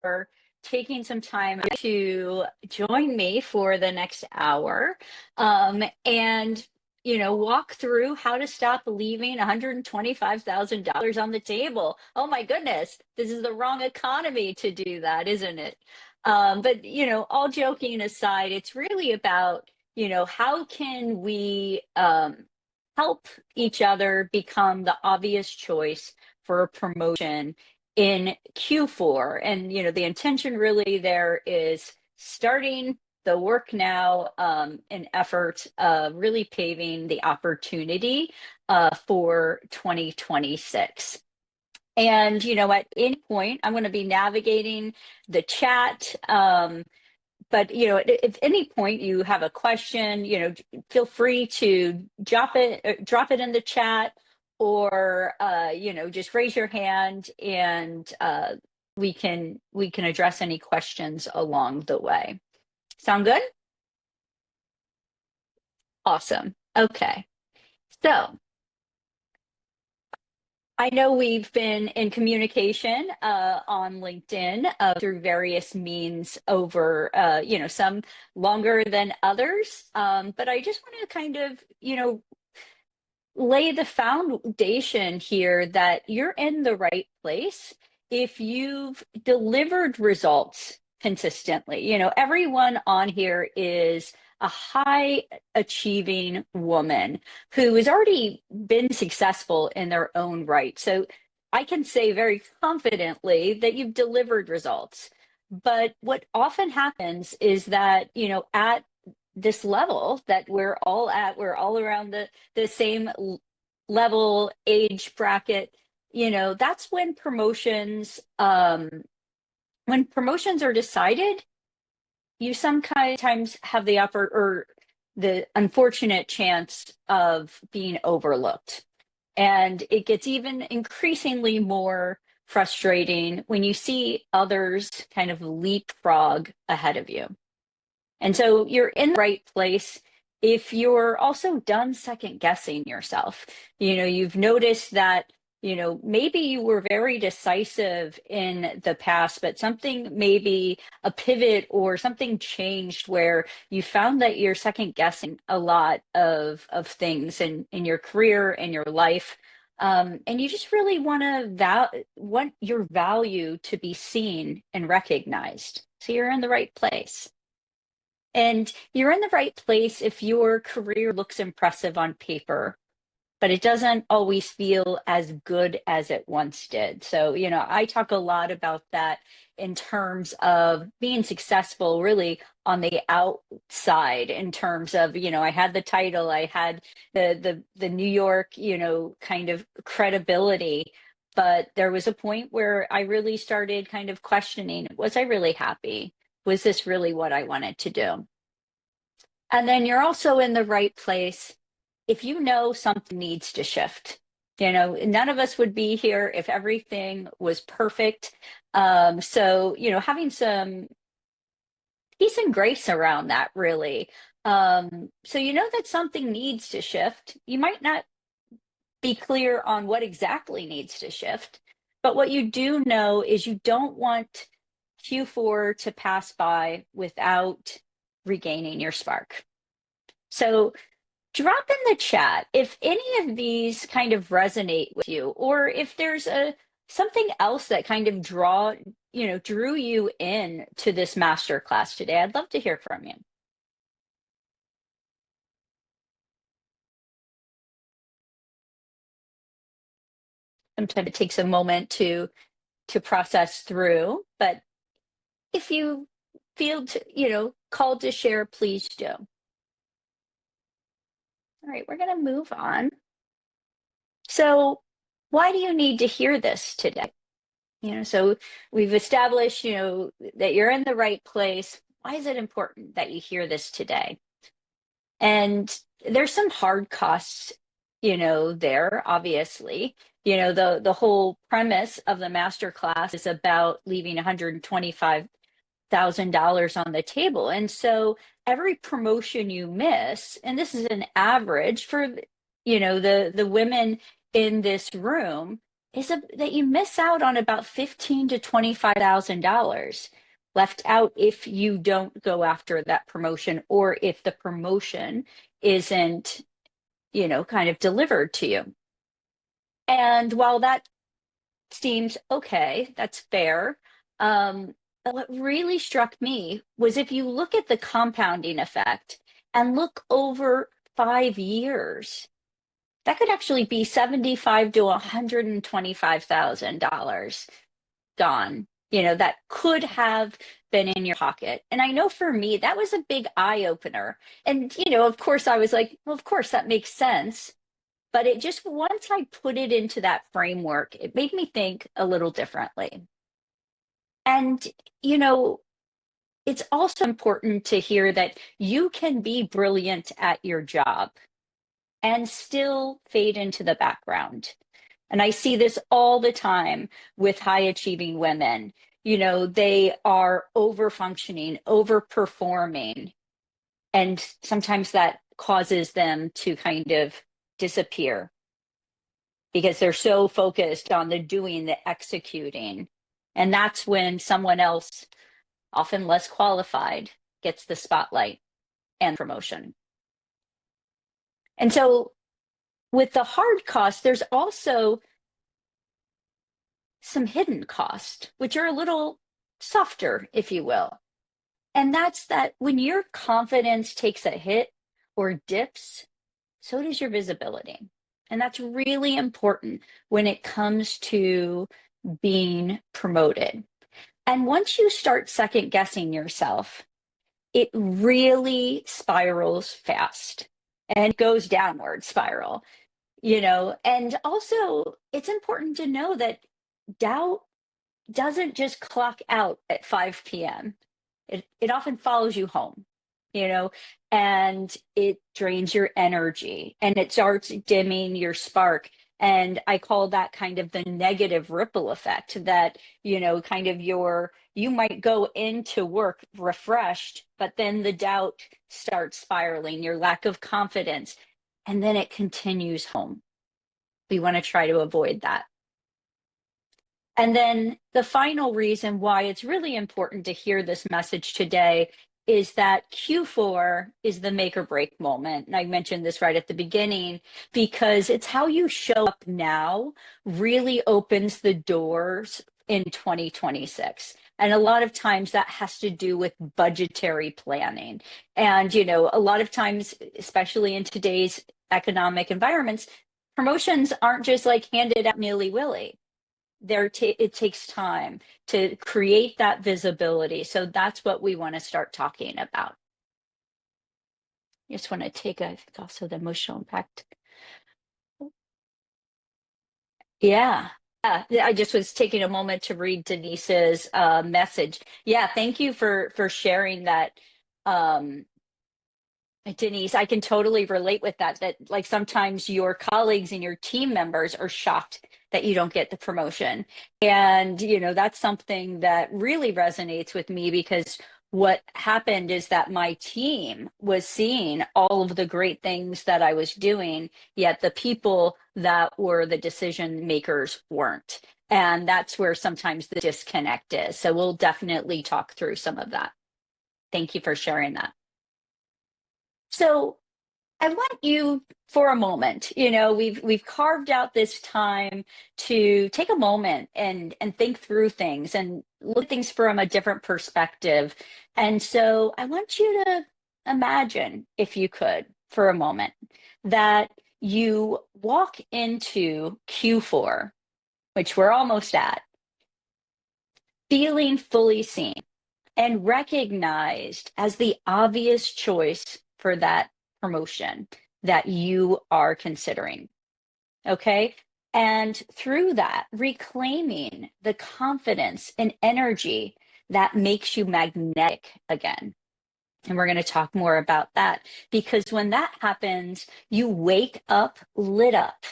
for taking some time to join me for the next hour, and walk through how to stop leaving $125,000 on the table. Oh my goodness, this is the wrong economy to do that, isn't it? But all joking aside, it's really about how can we help each other become the obvious choice for a promotion in Q4. And, the intention really there is starting the work now, in effort of really paving the opportunity for 2026. And, at any point, I'm going to be navigating the chat. But if any point you have a question, feel free to drop it in the chat, or just raise your hand, and we can address any questions along the way. Sound good? Awesome. Okay. So I know we've been in communication on LinkedIn through various means over, some longer than others. But I just want to kind of, lay the foundation here that you're in the right place if you've delivered results consistently. Everyone on here is a high achieving woman who has already been successful in their own right. So I can say very confidently that you've delivered results. But what often happens is that, at this level that we're all at, we're all around the same level, age bracket, that's when promotions are decided, you sometimes have the upper or the unfortunate chance of being overlooked. And it gets even increasingly more frustrating when you see others kind of leapfrog ahead of you. And so you're in the right place if you're also done second guessing yourself. You've noticed that, maybe you were very decisive in the past, but something, maybe a pivot or something changed where you found that you're second guessing a lot of things in your career and your life. And you just really want your value to be seen and recognized. So you're in the right place. And you're in the right place if your career looks impressive on paper, but it doesn't always feel as good as it once did. So, I talk a lot about that in terms of being successful really on the outside, in terms of, I had the title, I had the New York, kind of credibility. But there was a point where I really started kind of questioning, was I really happy? Was this really what I wanted to do? And then you're also in the right place if you know something needs to shift. None of us would be here if everything was perfect. So, having some peace and grace around that, really. So you know that something needs to shift. You might not be clear on what exactly needs to shift, but what you do know is you don't want Q4 to pass by without regaining your spark. So drop in the chat if any of these kind of resonate with you, or if there's something else that kind of drew you in to this masterclass today. I'd love to hear from you. Sometimes it takes a moment to process through, but if you feel called to share, please do. All right, we're going to move on. So why do you need to hear this today? So we've established, that you're in the right place. Why is it important that you hear this today? And there's some hard costs, there, obviously. The whole premise of the master class is about leaving $125,000 on the table. And so every promotion you miss, and this is an average for, the women in this room, that you miss out on about $15,000 to $25,000 left out if you don't go after that promotion, or if the promotion isn't, kind of delivered to you. And while that seems okay, that's fair. What really struck me was if you look at the compounding effect and look over 5 years, that could actually be 75 to $125,000 gone, that could have been in your pocket. And I know for me, that was a big eye opener. And, of course, I was like, well, of course, that makes sense. But it just, once I put it into that framework, it made me think a little differently. And, you know, it's also important to hear that you can be brilliant at your job and still fade into the background. And I see this all the time with high achieving women. They are over functioning, over performing, and sometimes that causes them to kind of disappear because they're so focused on the doing, the executing. And that's when someone else, often less qualified, gets the spotlight and promotion. And so with the hard costs, there's also some hidden costs, which are a little softer, if you will. And that's that when your confidence takes a hit or dips, so does your visibility. And that's really important when it comes to being promoted. And once you start second guessing yourself, it really spirals fast and goes downward spiral, And also, it's important to know that doubt doesn't just clock out at 5 p.m. It often follows you home, you know, and it drains your energy and it starts dimming your spark. And I call that kind of the negative ripple effect that, kind of you might go into work refreshed, but then the doubt starts spiraling, your lack of confidence, and then it continues home. We want to try to avoid that. And then the final reason why it's really important to hear this message today is that Q4 is the make or break moment. And I mentioned this right at the beginning because it's how you show up now really opens the doors in 2026. And a lot of times that has to do with budgetary planning. And, a lot of times, especially in today's economic environments, promotions aren't just like handed out nilly-willy. It takes time to create that visibility. So that's what we want to start talking about. I just want to take, I think, also the emotional impact. Yeah. Yeah, I just was taking a moment to read Denise's message. Yeah, thank you for sharing that, Denise. I can totally relate with that. That like sometimes your colleagues and your team members are shocked that you don't get the promotion. And, that's something that really resonates with me because what happened is that my team was seeing all of the great things that I was doing, yet the people that were the decision makers weren't. And that's where sometimes the disconnect is. So we'll definitely talk through some of that. Thank you for sharing that. So I want you for a moment, we've carved out this time to take a moment and think through things and look at things from a different perspective. And so I want you to imagine, if you could, for a moment, that you walk into Q4, which we're almost at, feeling fully seen and recognized as the obvious choice for that promotion that you are considering. Okay. And through that, reclaiming the confidence and energy that makes you magnetic again. And we're going to talk more about that because when that happens, you wake up lit up,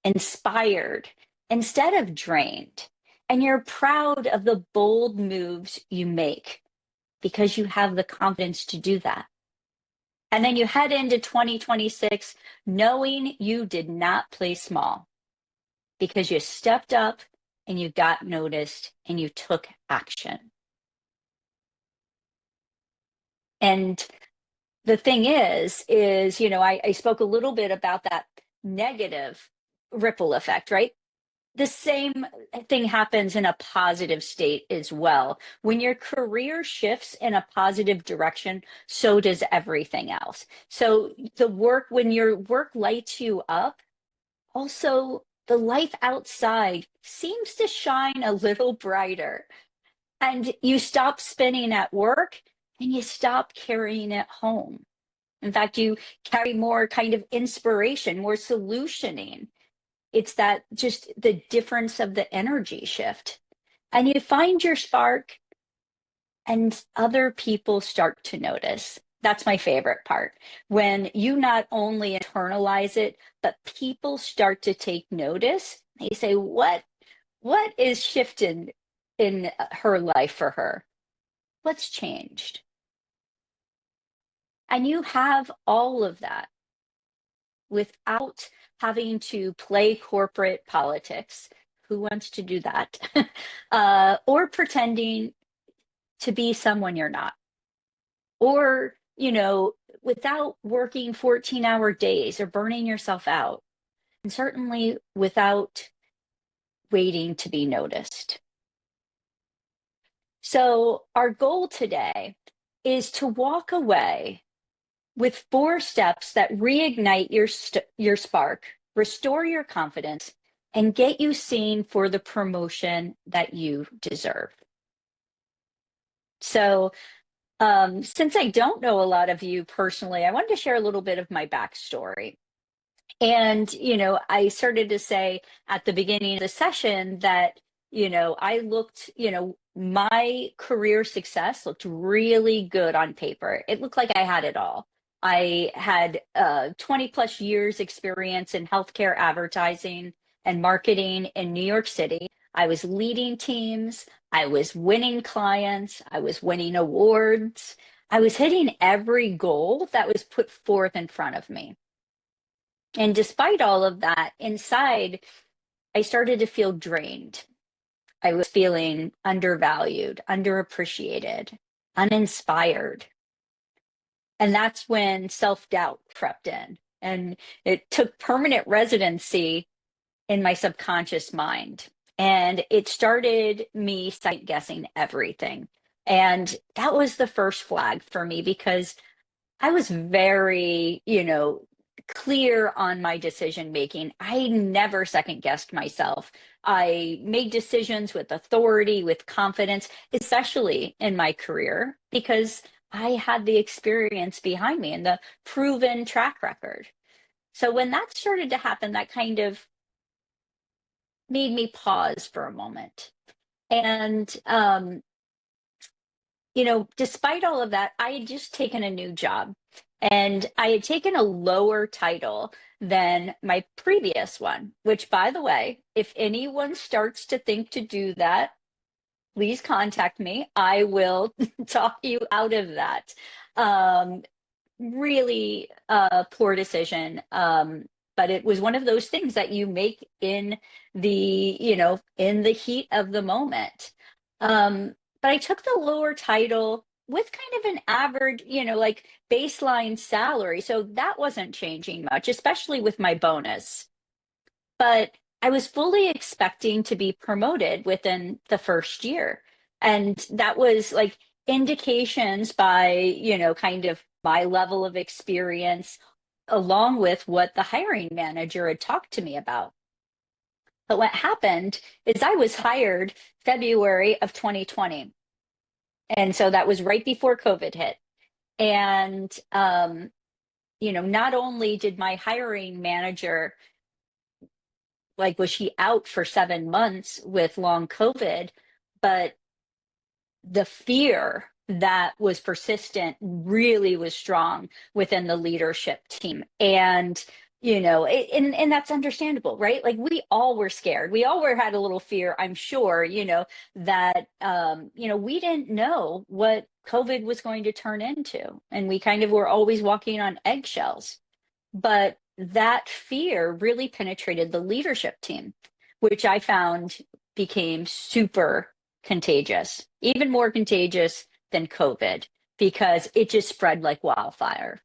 inspired, instead of drained. And you're proud of the bold moves you make because you have the confidence to do that. And then you head into 2026 knowing you did not play small. because you stepped up and you got noticed and you took action. And the thing is, I spoke a little bit about that negative ripple effect, right? The same thing happens in a positive state as well. When your career shifts in a positive direction, so does everything else. So when your work lights you up, also the life outside seems to shine a little brighter. And you stop spinning at work and you stop carrying it home. In fact, you carry more kind of inspiration, more solutioning. It's that just the difference of the energy shift. And you find your spark, and other people start to notice. That's my favorite part. When you not only internalize it, but people start to take notice. They say, what is shifted in her life for her? What's changed? And you have all of that without having to play corporate politics. Who wants to do that? Or pretending to be someone you're not. Or, without working 14-hour days or burning yourself out. And certainly without waiting to be noticed. So, our goal today is to walk away with 4 steps that reignite your spark, restore your confidence, and get you seen for the promotion that you deserve. So, since I don't know a lot of you personally, I wanted to share a little bit of my backstory. And, I started to say at the beginning of the session that, I looked, my career success looked really good on paper. It looked like I had it all. I had 20 plus years experience in healthcare advertising and marketing in New York City. I was leading teams. I was winning clients. I was winning awards. I was hitting every goal that was put forth in front of me. And despite all of that, inside, I started to feel drained. I was feeling undervalued, underappreciated, uninspired. And that's when self-doubt crept in. And it took permanent residency in my subconscious mind. And it started me second guessing everything. And that was the first flag for me because I was very, clear on my decision making. I never second guessed myself. I made decisions with authority, with confidence, especially in my career, because I had the experience behind me and the proven track record. So when that started to happen, that kind of made me pause for a moment. And despite all of that, I had just taken a new job and I had taken a lower title than my previous one, which, by the way, if anyone starts to think to do that, please contact me. I will talk you out of that. Um, Really poor decision. But it was one of those things that you make in the heat of the moment. But I took the lower title with kind of an average, like baseline salary. So that wasn't changing much, especially with my bonus. But I was fully expecting to be promoted within the first year. And that was like indications by, kind of my level of experience, along with what the hiring manager had talked to me about. But what happened is I was hired February of 2020. And so that was right before COVID hit. And, not only did my hiring manager, like, was she out for 7 months with long COVID, but the fear that was persistent really was strong within the leadership team. And, and that's understandable, right? Like we all were scared. We all had a little fear, I'm sure, that, we didn't know what COVID was going to turn into. And we kind of were always walking on eggshells. But that fear really penetrated the leadership team. which I found became super contagious, even more contagious than COVID, because it just spread like wildfire.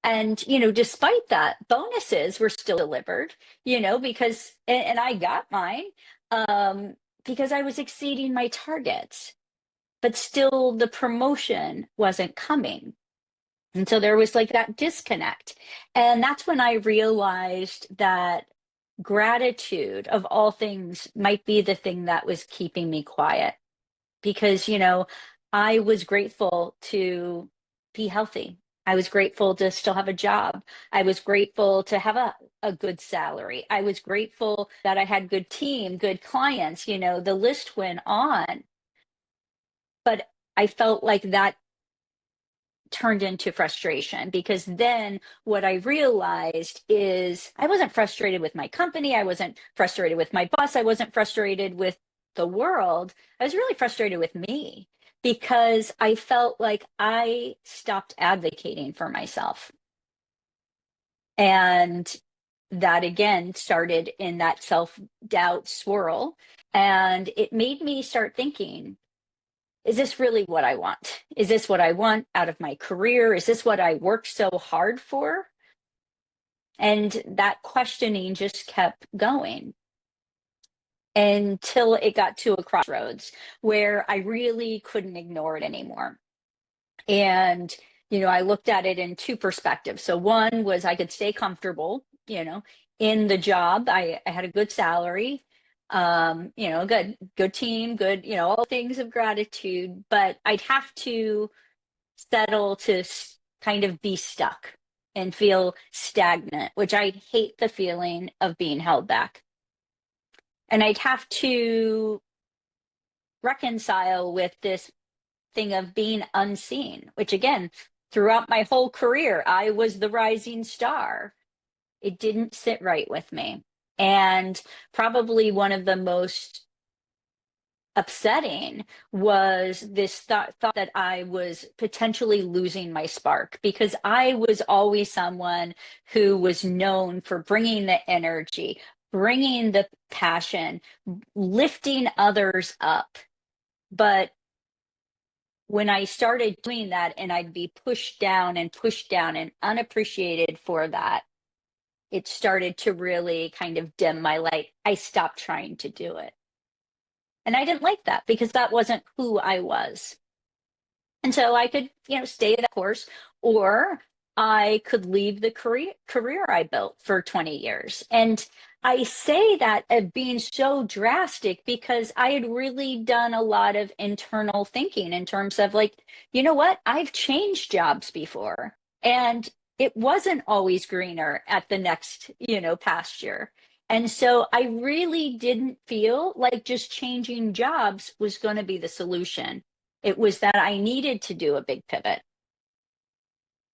And, despite that, bonuses were still delivered, because, and I got mine, um, because I was exceeding my targets, but still the promotion wasn't coming. And so there was like that disconnect. And that's when I realized that gratitude of all things might be the thing that was keeping me quiet, because, I was grateful to be healthy. I was grateful to still have a job. I was grateful to have a good salary. I was grateful that I had good team, good clients, the list went on. But I felt like that turned into frustration, because then what I realized is I wasn't frustrated with my company. I wasn't frustrated with my boss. I wasn't frustrated with the world. I was really frustrated with me, because I felt like I stopped advocating for myself. And that again started in that self doubt swirl. And it made me start thinking, is this really what I want? Is this what I want out of my career? Is this what I worked so hard for? And that questioning just kept going until it got to a crossroads where I really couldn't ignore it anymore. And, I looked at it in two perspectives. So one was I could stay comfortable, in the job. I had a good salary, good team, good, all things of gratitude, but I'd have to settle to kind of be stuck and feel stagnant, which I hate the feeling of being held back. And I'd have to reconcile with this thing of being unseen, which again, throughout my whole career, I was the rising star. It didn't sit right with me. And probably one of the most upsetting was this thought that I was potentially losing my spark, because I was always someone who was known for bringing the energy, bringing the passion, lifting others up. But when I started doing that and I'd be pushed down and unappreciated for that, it started to really kind of dim my light. I stopped trying to do it. And I didn't like that, because that wasn't who I was. And so I could, stay the course, or I could leave the career I built for 20 years. And I say that as being so drastic because I had really done a lot of internal thinking in terms of like, you know what? I've changed jobs before, and it wasn't always greener at the next, pasture. And so I really didn't feel like just changing jobs was going to be the solution. It was that I needed to do a big pivot.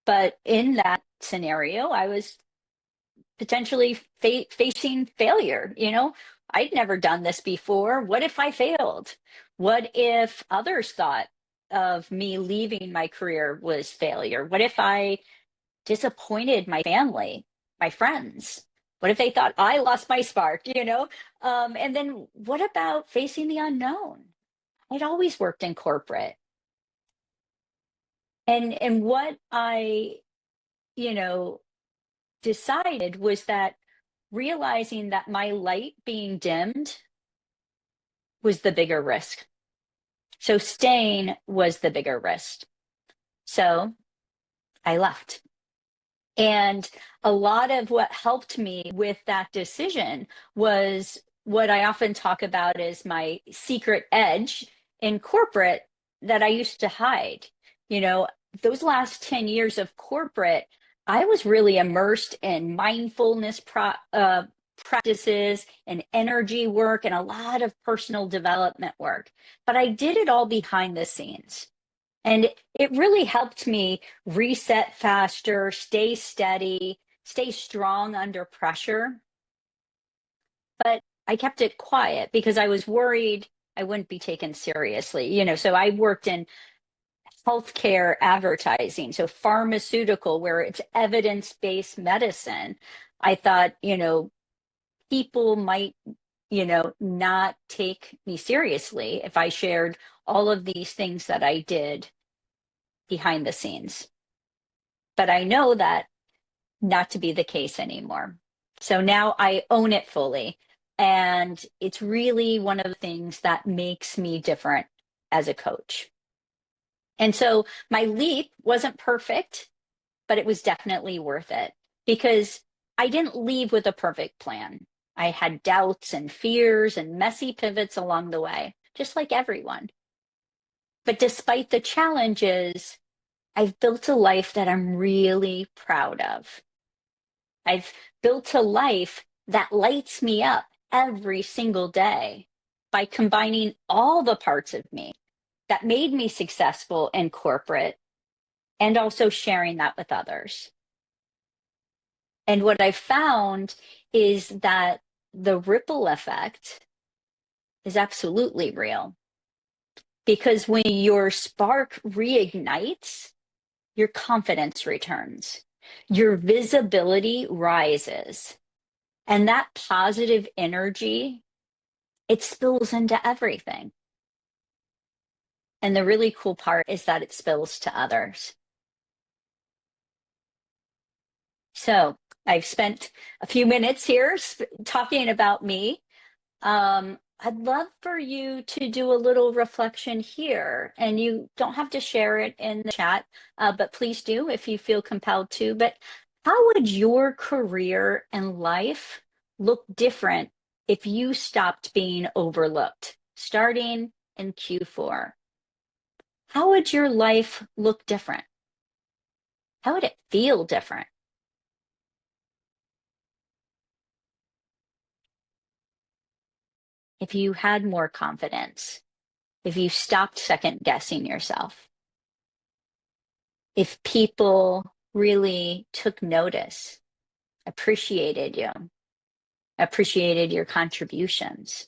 But in that scenario, I was potentially facing failure. I'd never done this before. What if I failed? What if others thought of me leaving my career was failure? What if I disappointed my family, my friends? What if they thought I lost my spark, and then what about facing the unknown? I'd always worked in corporate. And what I, you know, decided was that realizing that my light being dimmed was the bigger risk. So staying was the bigger risk. So I left. And a lot of what helped me with that decision was what I often talk about as my secret edge in corporate that I used to hide. You know, those last 10 years of corporate, I was really immersed in mindfulness practices and energy work and a lot of personal development work. But I did it all behind the scenes. And it really helped me reset faster, stay steady, stay strong under pressure. But I kept it quiet because I was worried I wouldn't be taken seriously. So I worked in healthcare advertising, so pharmaceutical, where it's evidence-based medicine. I thought, people might not take me seriously if I shared all of these things that I did behind the scenes. But I know that not to be the case anymore. So now I own it fully. And it's really one of the things that makes me different as a coach. And so my leap wasn't perfect, but it was definitely worth it because I didn't leave with a perfect plan. I had doubts and fears and messy pivots along the way, just like everyone. But despite the challenges, I've built a life that I'm really proud of. I've built a life that lights me up every single day by combining all the parts of me that made me successful in corporate and also sharing that with others. And what I've found is that the ripple effect is absolutely real because when your spark reignites, your confidence returns, your visibility rises, and that positive energy, it spills into everything. And the really cool part is that it spills to others. So I've spent a few minutes here talking about me. I'd love for you to do a little reflection here, and you don't have to share it in the chat, but please do if you feel compelled to. But how would your career and life look different if you stopped being overlooked starting in Q4? How would your life look different? How would it feel different? If you had more confidence, if you stopped second guessing yourself, if people really took notice, appreciated you, appreciated your contributions.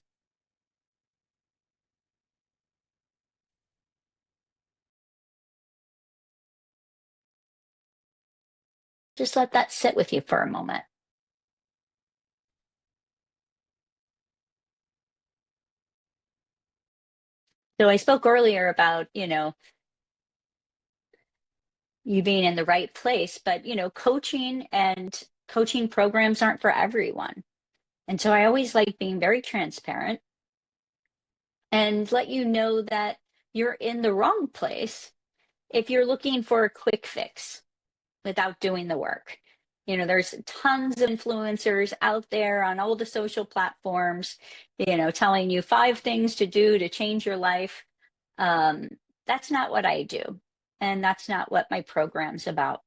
Just let that sit with you for a moment. So I spoke earlier about, you being in the right place, but, coaching and coaching programs aren't for everyone. And so I always like being very transparent and let you know that you're in the wrong place if you're looking for a quick fix without doing the work. There's tons of influencers out there on all the social platforms, telling you 5 things to do to change your life. Um, that's not what I do. And that's not what my program's about.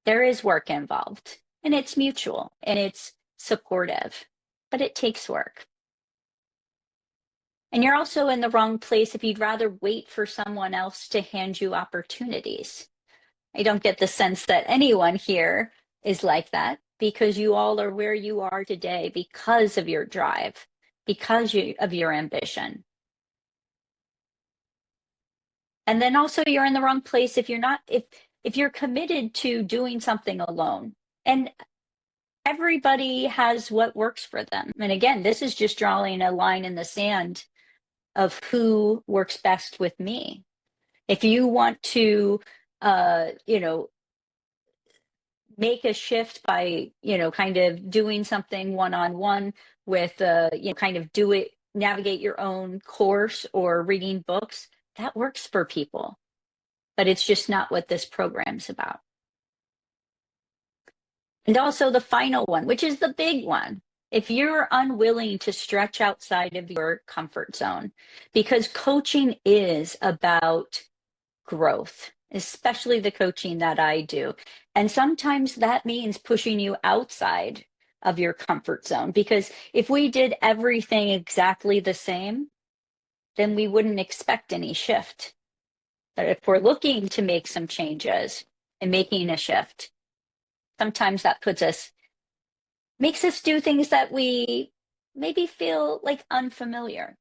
There is work involved, and it's mutual and it's supportive, but it takes work. And you're also in the wrong place if you'd rather wait for someone else to hand you opportunities. I don't get the sense that anyone here is like that because you all are where you are today because of your drive, of your ambition. And then also you're in the wrong place if if you're committed to doing something alone. And everybody has what works for them. And again, this is just drawing a line in the sand of who works best with me. If you want to make a shift by kind of doing something one-on-one with kind of do it, navigate your own course or reading books, that works for people, but it's just not what this program's about. And also the final one, which is the big one, if you're unwilling to stretch outside of your comfort zone, because coaching is about growth, especially the coaching that I do. And sometimes that means pushing you outside of your comfort zone, because if we did everything exactly the same, then we wouldn't expect any shift. But if we're looking to make some changes and making a shift, sometimes that makes us do things that we maybe feel like unfamiliar.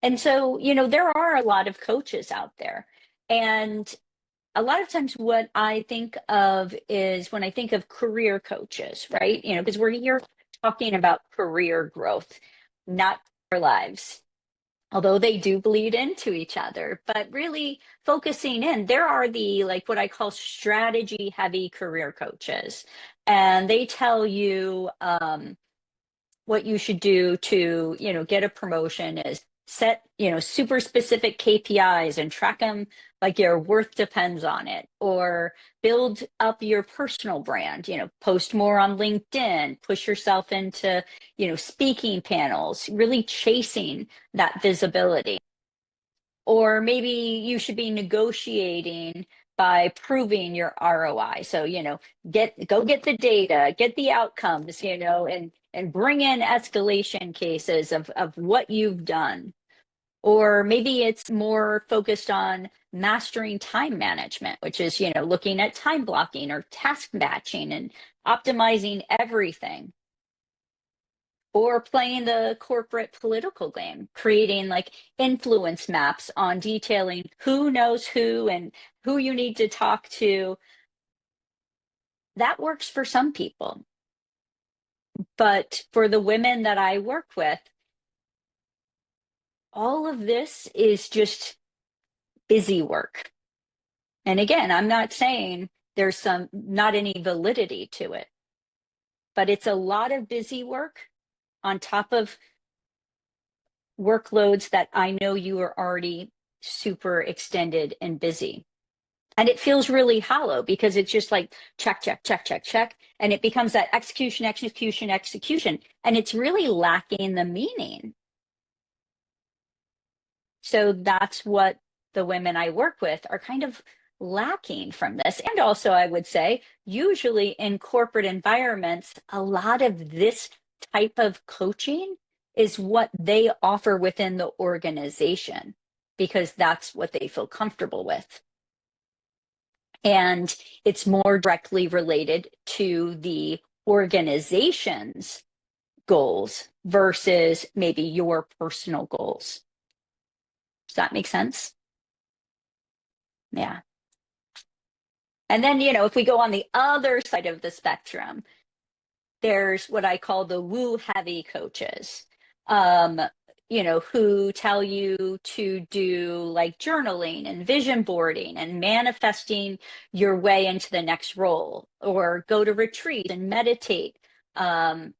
And so, there are a lot of coaches out there. And a lot of times what I think of is when I think of career coaches, right? Because we're here talking about career growth, not our lives, although they do bleed into each other, but really focusing in, there are the like what I call strategy heavy career coaches. And they tell you what you should do to, get a promotion is set, super specific KPIs and track them like your worth depends on it, or build up your personal brand, post more on LinkedIn, push yourself into, speaking panels, really chasing that visibility. Or maybe you should be negotiating by proving your ROI. So, go get the data, get the outcomes, and bring in escalation cases of what you've done. Or maybe it's more focused on mastering time management, which is, looking at time blocking or task batching and optimizing everything. Or playing the corporate political game, creating like influence maps on detailing who knows who and who you need to talk to. That works for some people. But for the women that I work with, all of this is just busy work. And again, I'm not saying there's not any validity to it, but it's a lot of busy work on top of workloads that I know you are already super extended and busy. And it feels really hollow because it's just like check, check, check, check, check. And it becomes that execution, execution, execution. And it's really lacking the meaning. So that's what the women I work with are kind of lacking from this. And also, I would say, usually in corporate environments, a lot of this type of coaching is what they offer within the organization because that's what they feel comfortable with. And it's more directly related to the organization's goals versus maybe your personal goals. Does that make sense? Yeah. And then, if we go on the other side of the spectrum, there's what I call the woo heavy coaches, um, who tell you to do like journaling and vision boarding and manifesting your way into the next role, or go to retreat and meditate.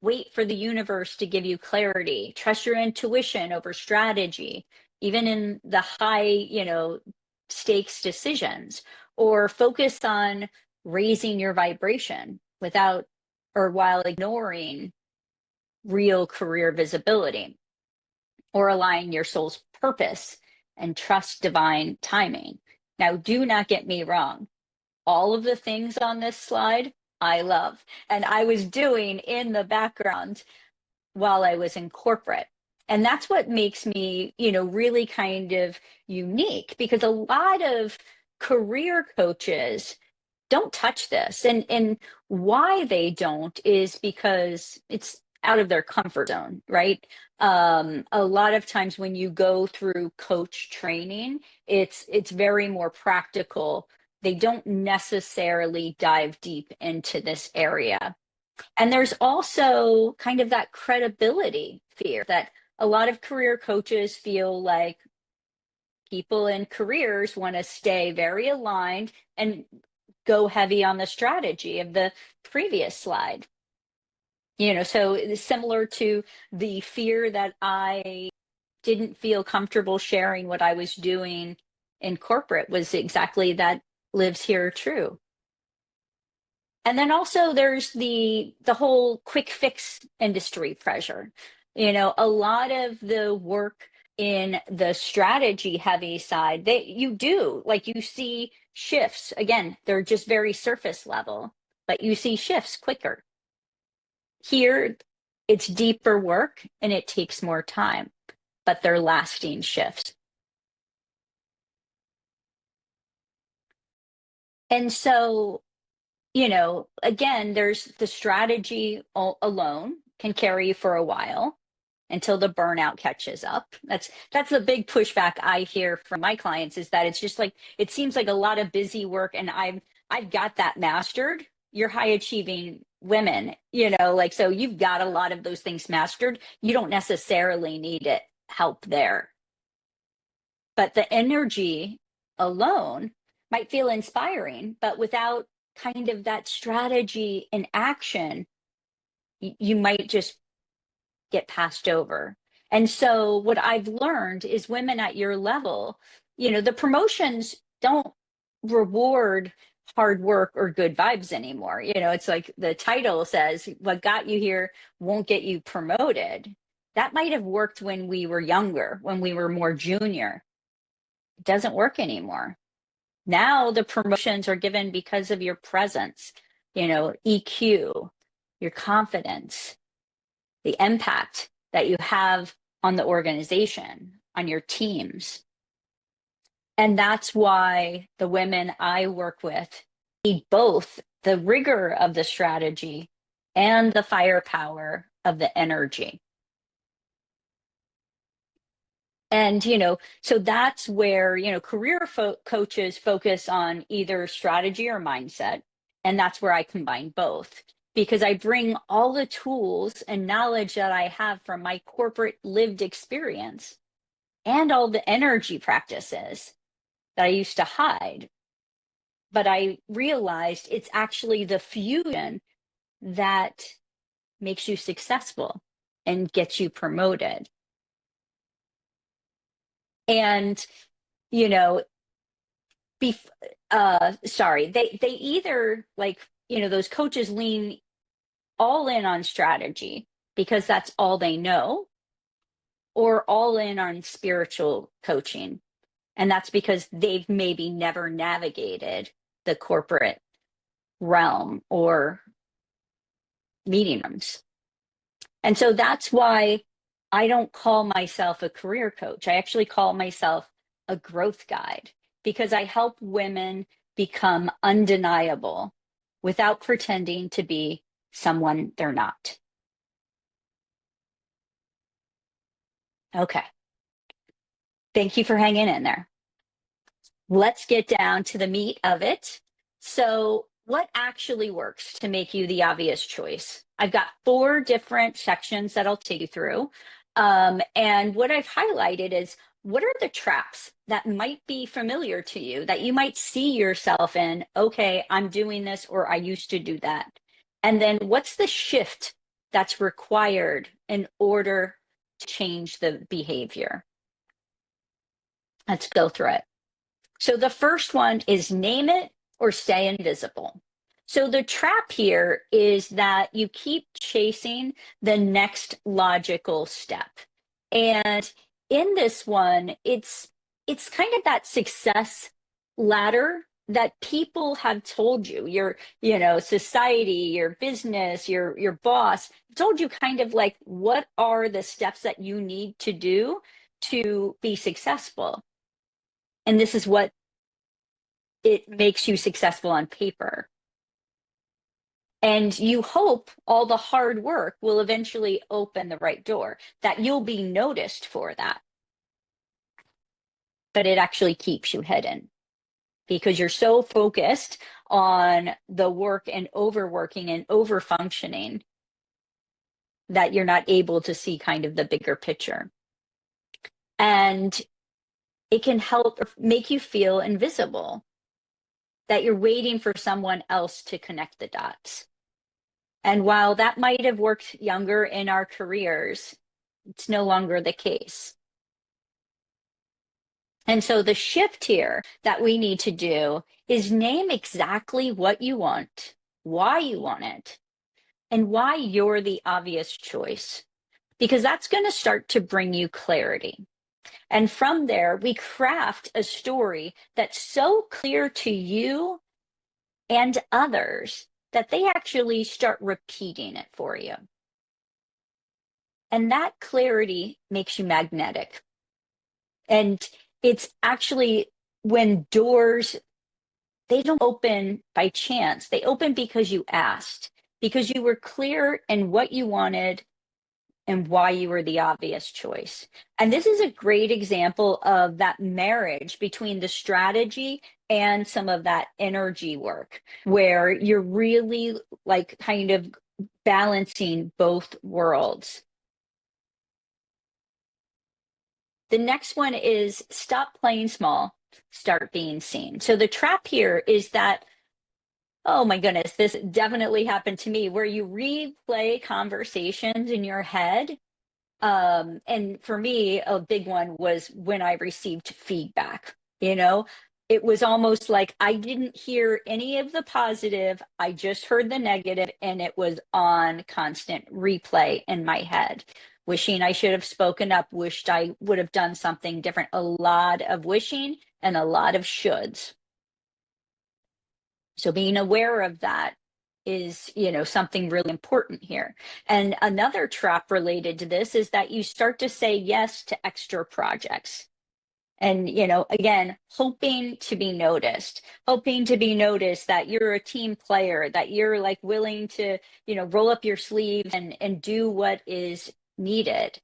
Wait for the universe to give you clarity, trust your intuition over strategy, even in the high, stakes decisions, or focus on raising your vibration without or while ignoring real career visibility, or align your soul's purpose and trust divine timing. Now, do not get me wrong. All of the things on this slide, I love. And I was doing in the background while I was in corporate. And that's what makes me, really kind of unique, because a lot of career coaches don't touch this. And why they don't is because it's out of their comfort zone, right? A lot of times when you go through coach training, it's very more practical. They don't necessarily dive deep into this area. And there's also kind of that credibility fear that a lot of career coaches feel like people in careers want to stay very aligned and go heavy on the strategy of the previous slide. So it's similar to the fear that I didn't feel comfortable sharing what I was doing in corporate was exactly that lives here true. And then also there's the whole quick fix industry pressure. A lot of the work in the strategy heavy side, you do like you see shifts. Again, they're just very surface level, but you see shifts quicker. Here, it's deeper work and it takes more time, but they're lasting shifts. And so, again, there's the strategy alone can carry you for a while. until the burnout catches up. That's the big pushback I hear from my clients, is that it's just like, it seems like a lot of busy work, and I've got that mastered. You're high achieving women, like, so you've got a lot of those things mastered. You don't necessarily need it help there. But the energy alone might feel inspiring, but without kind of that strategy and action, you might just get passed over. And so what I've learned is women at your level, the promotions don't reward hard work or good vibes anymore. It's like the title says, what got you here won't get you promoted. That might have worked when we were younger, when we were more junior. It doesn't work anymore. Now the promotions are given because of your presence, EQ, your confidence, the impact that you have on the organization, on your teams. And that's why the women I work with need both the rigor of the strategy and the firepower of the energy. And, so that's where, career coaches focus on either strategy or mindset. And that's where I combine both, because I bring all the tools and knowledge that I have from my corporate lived experience and all the energy practices that I used to hide. But I realized it's actually the fusion that makes you successful and gets you promoted. And, they either, like, those coaches lean all in on strategy because that's all they know, or all in on spiritual coaching. And that's because they've maybe never navigated the corporate realm or meeting rooms. And so that's why I don't call myself a career coach. I actually call myself a growth guide, because I help women become undeniable without pretending to be someone they're not. Okay. Thank you for hanging in there. Let's get down to the meat of it. So, what actually works to make you the obvious choice? I've got 4 different sections that I'll take you through. And what I've highlighted is, what are the traps that might be familiar to you, that you might see yourself in? Okay, I'm doing this, or I used to do that. And then what's the shift that's required in order to change the behavior? Let's go through it. So the first one is name it or stay invisible. So the trap here is that you keep chasing the next logical step. And in this one, it's kind of that success ladder that people have told you, your, society, your business, your boss told you, kind of like, what are the steps that you need to do to be successful? And this is what it makes you successful on paper. And you hope all the hard work will eventually open the right door, that you'll be noticed for that. But it actually keeps you hidden, because you're so focused on the work and overworking and overfunctioning that you're not able to see kind of the bigger picture. And it can help make you feel invisible, that you're waiting for someone else to connect the dots. And while that might have worked younger in our careers, it's no longer the case. And so the shift here that we need to do is name exactly what you want, why you want it, and why you're the obvious choice, because that's going to start to bring you clarity. And from there, we craft a story that's so clear to you and others that they actually start repeating it for you. And that clarity makes you magnetic. And it's actually when doors, they don't open by chance. They open because you asked, because you were clear in what you wanted and why you were the obvious choice. And this is a great example of that marriage between the strategy and some of that energy work, where you're really like kind of balancing both worlds. The next one is stop playing small, start being seen. So the trap here is that, oh my goodness, this definitely happened to me, where you replay conversations in your head. And for me, a big one was when I received feedback. You know, it was almost like I didn't hear any of the positive, I just heard the negative, and it was on constant replay in my head. Wishing I should have spoken up, wished I would have done something different. A lot of wishing and a lot of shoulds. So being aware of that is, something really important here. And another trap related to this is that you start to say yes to extra projects. And, again, hoping to be noticed, that you're a team player, that you're like willing to, roll up your sleeves and do what is needed.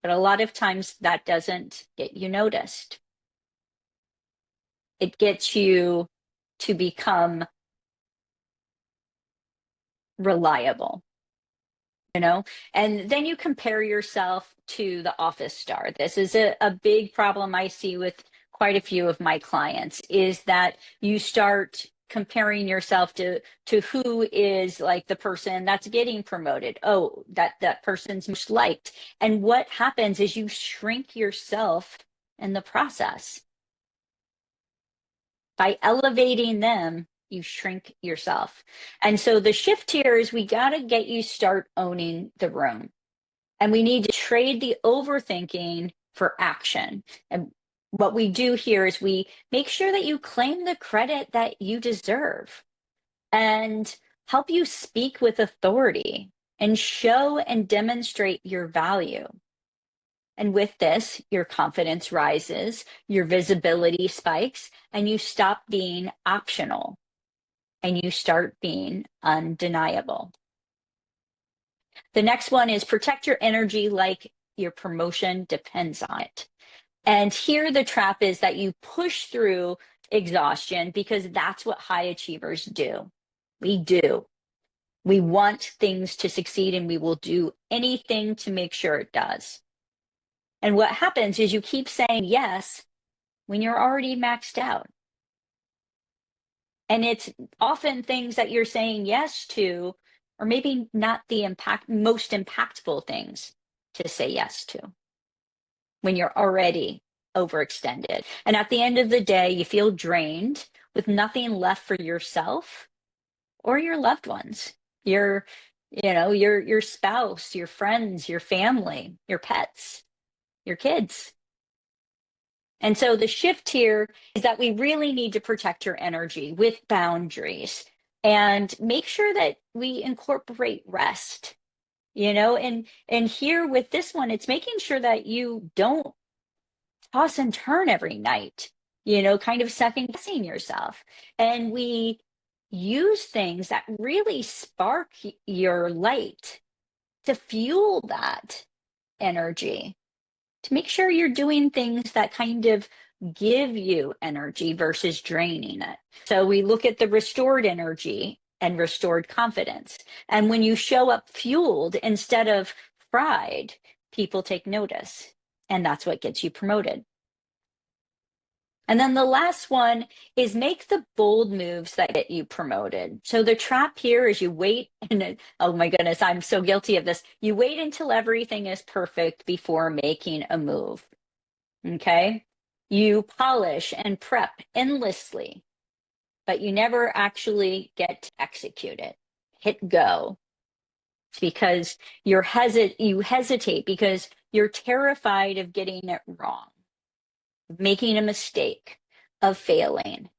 But a lot of times that doesn't get you noticed. It gets you to become reliable, and then you compare yourself to the office star. This is a big problem I see with quite a few of my clients, is that you start comparing yourself to who is like the person that's getting promoted. Oh, that person's most liked. And what happens is you shrink yourself in the process. By elevating them, you shrink yourself. And so the shift here is we got to get you start owning the room. And we need to trade the overthinking for action. And what we do here is we make sure that you claim the credit that you deserve and help you speak with authority and show and demonstrate your value. And with this, your confidence rises, your visibility spikes, and you stop being optional and you start being undeniable. The next one is protect your energy like your promotion depends on it. And here the trap is that you push through exhaustion because that's what high achievers do. We do. We want things to succeed and we will do anything to make sure it does. And what happens is you keep saying yes when you're already maxed out. And it's often things that you're saying yes to, or maybe not the most impactful things to say yes to when you're already overextended. And at the end of the day, you feel drained with nothing left for yourself or your loved ones, your spouse, your friends, your family, your pets, your kids. And so the shift here is that we really need to protect your energy with boundaries and make sure that we incorporate rest, and here with this one, it's making sure that you don't toss and turn every night, kind of second guessing yourself. And we use things that really spark your light to fuel that energy, to make sure you're doing things that kind of give you energy versus draining it. So we look at the restored energy and restored confidence. And when you show up fueled instead of fried, people take notice. And that's what gets you promoted. And then the last one is make the bold moves that get you promoted. So the trap here is you wait, and oh my goodness, I'm so guilty of this. You wait until everything is perfect before making a move. Okay? You polish and prep endlessly, but you never actually get to execute it. Hit go. It's because you hesitate because you're terrified of getting it wrong, making a mistake, of failing.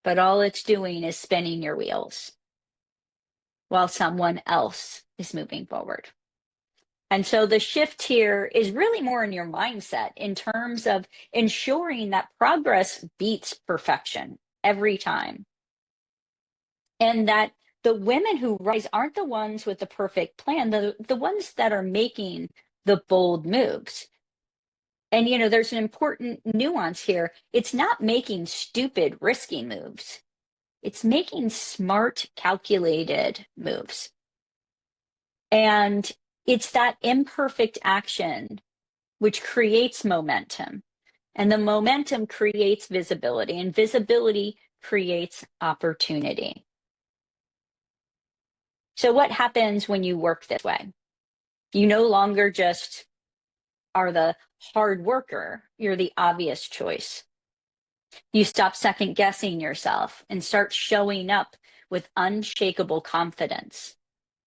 But all it's doing is spinning your wheels while someone else is moving forward. And so the shift here is really more in your mindset in terms of ensuring that progress beats perfection every time. And that the women who rise aren't the ones with the perfect plan, the ones that are making the bold moves. And, there's an important nuance here. It's not making stupid, risky moves. It's making smart, calculated moves. And it's that imperfect action which creates momentum. And the momentum creates visibility, and visibility creates opportunity. So what happens when you work this way? You no longer just are the hard worker, you're the obvious choice. You stop second guessing yourself and start showing up with unshakable confidence.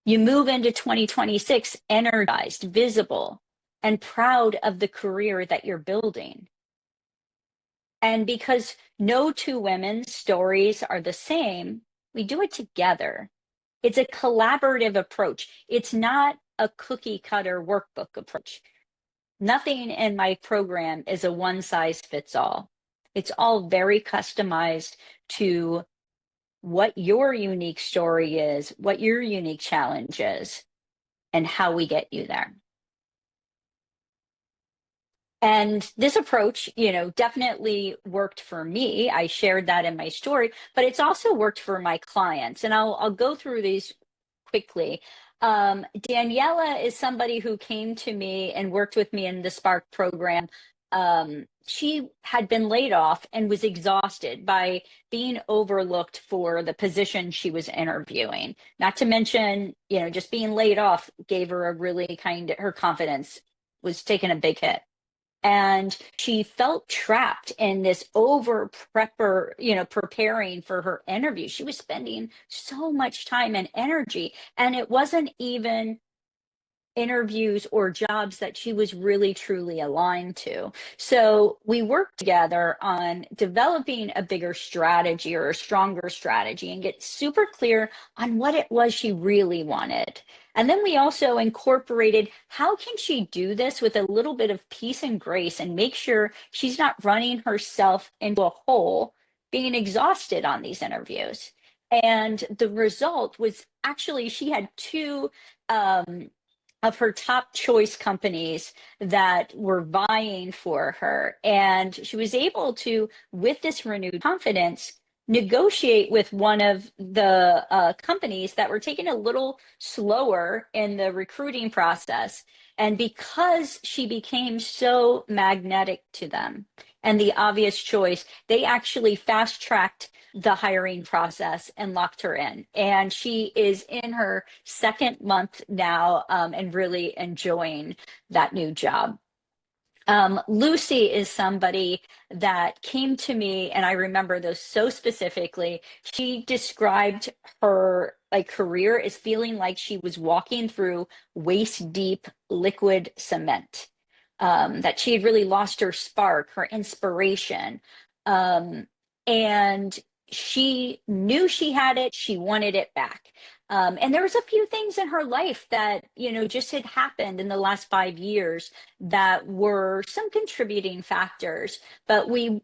You move into 2026 energized, visible, and proud of the career that you're building. And because no two women's stories are the same, we do it together. It's a collaborative approach. It's not a cookie cutter workbook approach. Nothing in my program is a one size fits all. It's all very customized to what your unique story is, what your unique challenge is, and how we get you there. And this approach, definitely worked for me. I shared that in my story, but it's also worked for my clients. And I'll go through these quickly. Daniela is somebody who came to me and worked with me in the Spark program. She had been laid off and was exhausted by being overlooked for the position she was interviewing. Not to mention, just being laid off gave her her confidence was taking a big hit. And she felt trapped in this preparing for her interview. She was spending so much time and energy, and it wasn't even interviews or jobs that she was really truly aligned to. So we worked together on developing a bigger strategy or a stronger strategy and get super clear on what it was she really wanted. And then we also incorporated how can she do this with a little bit of peace and grace and make sure she's not running herself into a hole, being exhausted on these interviews. And the result was actually she had two of her top choice companies that were vying for her. And she was able to, with this renewed confidence, negotiate with one of the companies that were taking a little slower in the recruiting process. And because she became so magnetic to them and the obvious choice, they actually fast tracked the hiring process and locked her in. And she is in her second month now and really enjoying that new job. Lucy is somebody that came to me, and I remember those so specifically. She described her career as feeling like she was walking through waist deep liquid cement. That she had really lost her spark, her inspiration, and she knew she had it. She wanted it back. And there was a few things in her life that, just had happened in the last 5 years that were some contributing factors. But we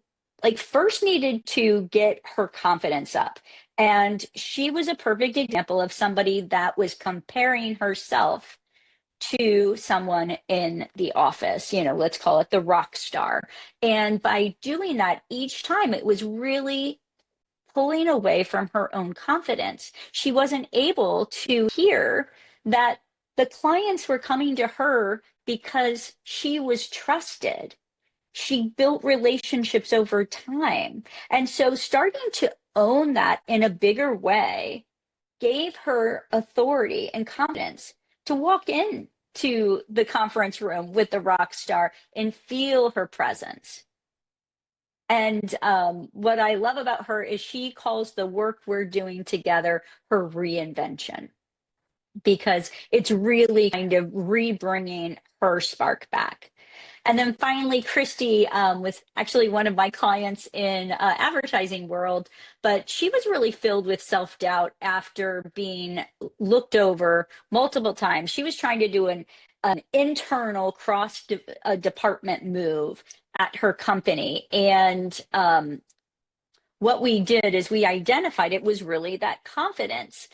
first needed to get her confidence up. And she was a perfect example of somebody that was comparing herself to someone in the office, let's call it the rock star. And by doing that each time, it was really pulling away from her own confidence. She wasn't able to hear that the clients were coming to her because she was trusted. She built relationships over time. And so starting to own that in a bigger way gave her authority and confidence to walk in to the conference room with the rock star and feel her presence. And what I love about her is she calls the work we're doing together her reinvention, because it's really kind of rebringing her spark back. And then finally, Christy was actually one of my clients in advertising world, but she was really filled with self-doubt after being looked over multiple times. She was trying to do an internal cross department move at her company. And what we did is we identified it was really that confidence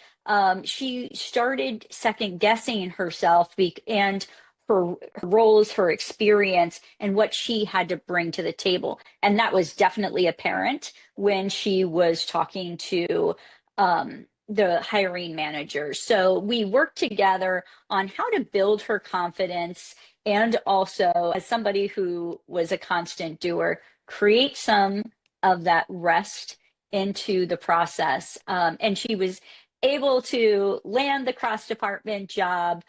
she started second guessing herself and her roles, her experience, and what she had to bring to the table. And that was definitely apparent when she was talking to the hiring manager. So we worked together on how to build her confidence, and also, as somebody who was a constant doer, create some of that rest into the process. And she was able to land the cross department job.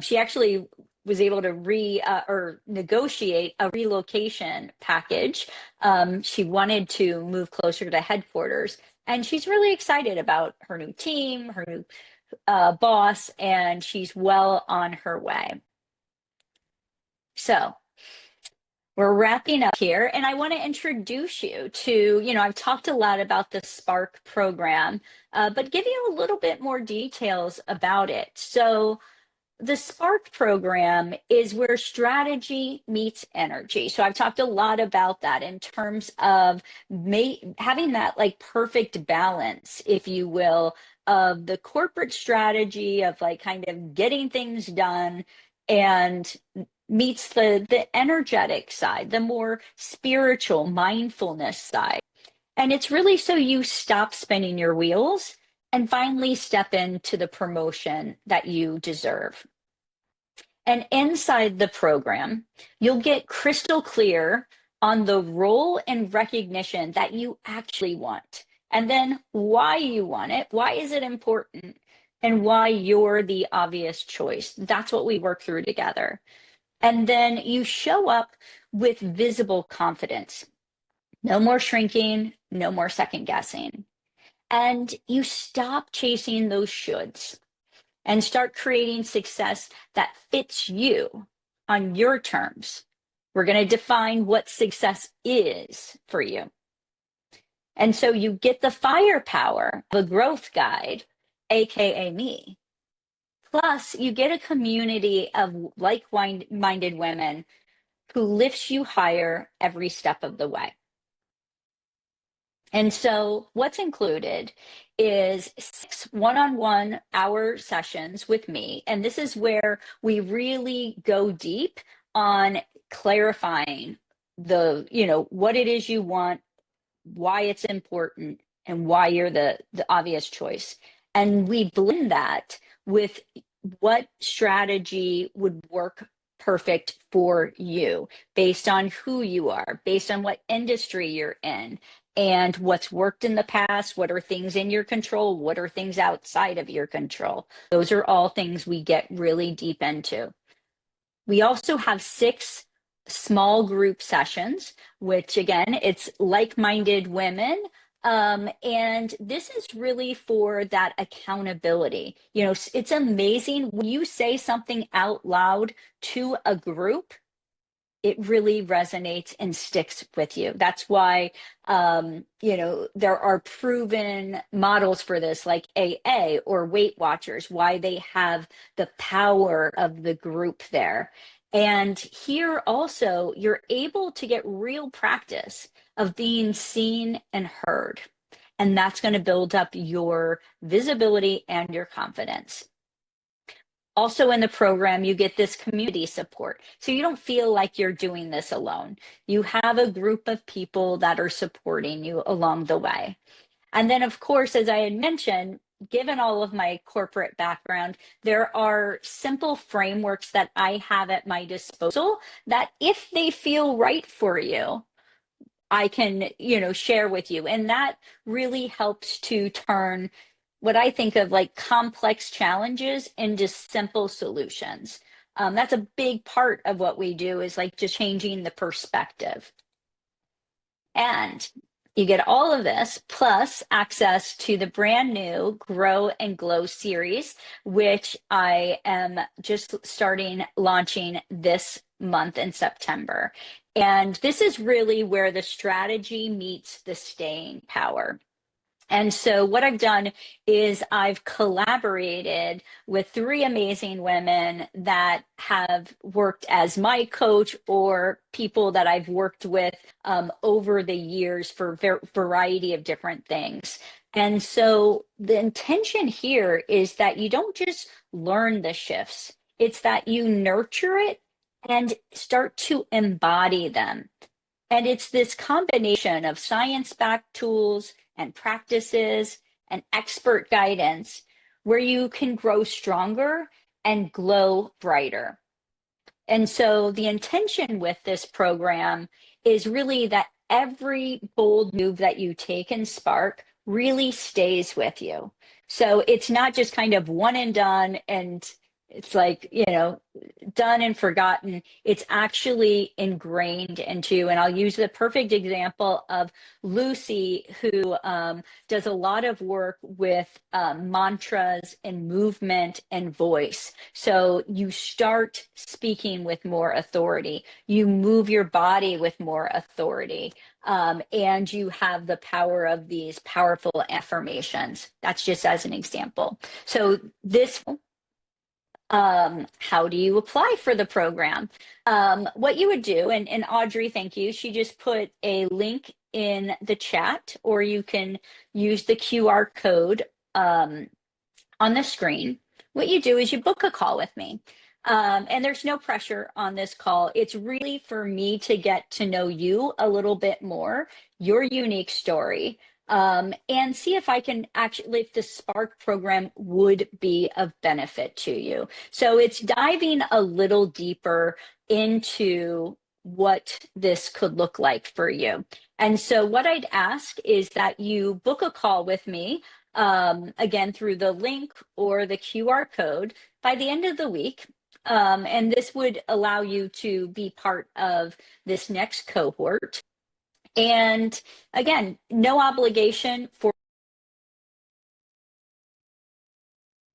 She actually was able to or negotiate a relocation package. She wanted to move closer to headquarters, and she's really excited about her new team, her new boss, and she's well on her way. So we're wrapping up here, and I want to introduce you to, I've talked a lot about the Spark program, but give you a little bit more details about it. So the Spark program is where strategy meets energy. So I've talked a lot about that in terms of having that like perfect balance, if you will, of the corporate strategy of like kind of getting things done, and meets the energetic side, the more spiritual mindfulness side. And it's really so you stop spinning your wheels and finally step into the promotion that you deserve. And inside the program, you'll get crystal clear on the role and recognition that you actually want, and then why you want it, why is it important, and why you're the obvious choice. That's what we work through together. And then you show up with visible confidence. No more shrinking, no more second guessing. And you stop chasing those shoulds and start creating success that fits you on your terms. We're going to define what success is for you. And so you get the firepower of a growth guide, AKA me. Plus, you get a community of like-minded women who lifts you higher every step of the way. And so what's included is 6 one-on-one hour sessions with me. And this is where we really go deep on clarifying what it is you want, why it's important, and why you're the obvious choice. And we blend that with what strategy would work perfect for you based on who you are, based on what industry you're in, and what's worked in the past, what are things in your control, what are things outside of your control. Those are all things we get really deep into. We also have 6 small group sessions, which again, it's like-minded women. And this is really for that accountability. It's amazing when you say something out loud to a group, it really resonates and sticks with you. That's why, there are proven models for this, like AA or Weight Watchers, why they have the power of the group there. And here also, you're able to get real practice of being seen and heard. And that's going to build up your visibility and your confidence. Also in the program, you get this community support. So you don't feel like you're doing this alone. You have a group of people that are supporting you along the way. And then, of course, as I had mentioned, given all of my corporate background, there are simple frameworks that I have at my disposal that if they feel right for you, I can, share with you. And that really helps to turn what I think of like complex challenges into simple solutions. That's a big part of what we do, is like just changing the perspective. And you get all of this plus access to the brand new Grow and Glow series, which I am just launching this month in September. And this is really where the strategy meets the staying power. And so what I've done is I've collaborated with 3 amazing women that have worked as my coach or people that I've worked with over the years for variety of different things. And so the intention here is that you don't just learn the shifts, it's that you nurture it and start to embody them. And it's this combination of science-backed tools and practices and expert guidance where you can grow stronger and glow brighter. And so the intention with this program is really that every bold move that you take in Spark really stays with you. So it's not just kind of one and done and it's like, done and forgotten. It's actually ingrained into, and I'll use the perfect example of Lucy, who does a lot of work with mantras and movement and voice. So you start speaking with more authority, you move your body with more authority, and you have the power of these powerful affirmations. That's just as an example. So this how do you apply for the program? What you would do, and Audrey, thank you, she just put a link in the chat, or you can use the QR code on the screen. What you do is you book a call with me. And there's no pressure on this call. It's really for me to get to know you a little bit more, your unique story, and see if I can actually, if the Spark program would be of benefit to you. So it's diving a little deeper into what this could look like for you. And so what I'd ask is that you book a call with me, again, through the link or the QR code by the end of the week. And this would allow you to be part of this next cohort. And again, no obligation for